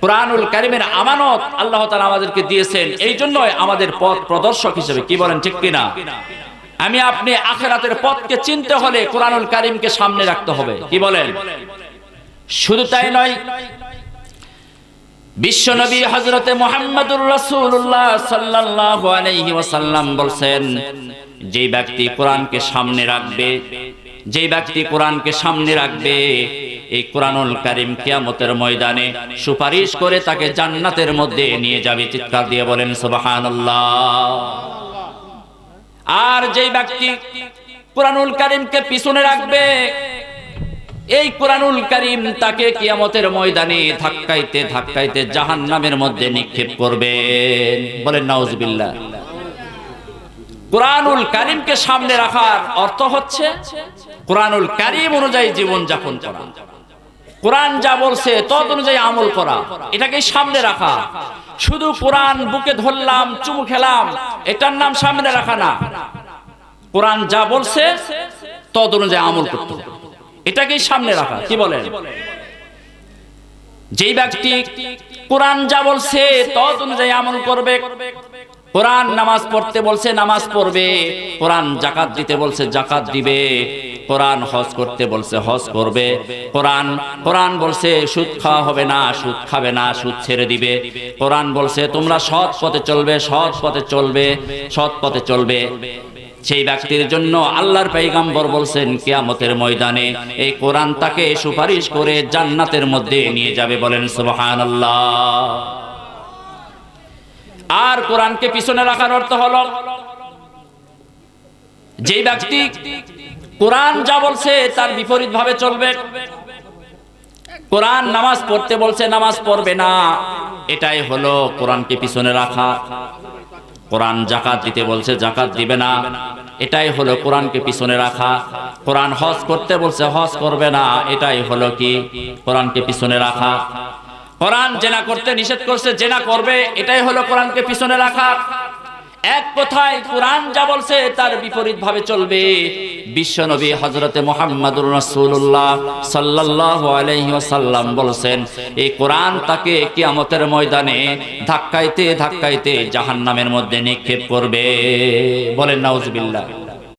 কুরআনুল কারীমের আমানত আল্লাহ তাআলা আমাদেরকে দিয়েছেন, এই জন্যই আমাদের পথ প্রদর্শক হিসেবে। কি বলেন, ঠিক কিনা? আমি আপনি আখিরাতের পথকে চিনতে হলে কুরআনুল কারীমকে সামনে রাখতে হবে। কি বলেন? শুধু তাই নয়, বিশ্বনবী হযরতে মুহাম্মদুর রাসূলুল্লাহ সাল্লাল্লাহু আলাইহি ওয়াসাল্লাম বলেন, যে ব্যক্তি কোরআনকে সামনে রাখবে, যে ব্যক্তি কোরআনকে সামনে রাখবে, এই কোরআনুল কারীম কিয়ামতের ময়দানে সুপারিশ করে তাকে জান্নাতের মধ্যে নিয়ে যাবে। চিৎকার দিয়ে বলেন সুবহানাল্লাহ। আর যে ব্যক্তি কোরআনুল কারীমকে পিছনে রাখবে, এই কোরআনুল কারীম তাকে কিয়ামতের ময়দানে ধাক্কাইতে ধাক্কাইতে জাহান্নামের মধ্যে নিক্ষেপ করবে। বলেন নাউজুবিল্লাহ। কোরআনুল কারীমকে সামনে রাখার অর্থ হচ্ছে কোরআনুল কারীম অনুযায়ী জীবন যাপন করা, কোরআন যা বলছে তদ অনুযায়ী আমল করা, এটাকে সামনে রাখা। শুধু কোরআন বুকে ধরলাম, চুমু খেলাম, এটার নাম সামনে রাখা না। কোরআন যা বলছে তদ অনুযায়ী আমল করতে হবে, এটাকেই সামনে রাখা। কি বলেন? যেই ব্যক্তি কোরআন যা বলছে তদ অনুযায়ী আমল করবে, কোরআন নামাজ পড়তে বলছে নামাজ পড়বে, কোরআন যাকাত দিতে বলছে যাকাত দিবে, কোরআন হজ করতে বলছে হজ করবে, কোরআন বলছে সুদ খাওয়া হবে না, সুদ খাবে না, সুদ ছেড়ে দিবে, কোরআন বলছে তোমরা সৎ পথে চলবে, সৎ পথে চলবে, সৎ পথে চলবে। সেই ব্যক্তির জন্য আল্লাহর পয়গম্বর বলছেন কিয়ামতের ময়দানে এই কোরআন তাকে সুপারিশ করে জান্নাতের মধ্যে নিয়ে যাবে। বলেন সুবহানাল্লাহ। আর কোরআনকে পিছনে রাখার অর্থ হলো, যে ব্যক্তি কোরআন যা বলছে তার বিপরীত ভাবে চলবে, কোরআন নামাজ পড়তে বলছে নামাজ পড়বে না, এটাই হলো কোরআনকে পিছনে রাখা। কোরআন যাকাত দিতে বলছে যাকাত দিবে না, এটাই হলো কোরআনকে পিছনে রাখা। কোরআন হজ করতে বলছে হজ করবে না, এটাই হলো কি কোরআনকে পিছনে রাখা। কোরআন জেনা করতে নিষেধ করছে জেনা করবে, এটাই হলো কোরআনকে পিছনে রাখা। এক কথায় কোরআন যা বলছে তার বিপরীত ভাবে চলবে। বিশ্বনবী হযরতে মুহাম্মদুর রাসূলুল্লাহ সাল্লাল্লাহু আলাইহি ওয়াসাল্লাম বলেন, এই কোরআন তাকে কিয়ামতের ময়দানে ধাক্কাইতে ধাক্কাইতে জাহান্নামের মধ্যে নিক্ষেপ করবে। বলেন নাউজুবিল্লাহ।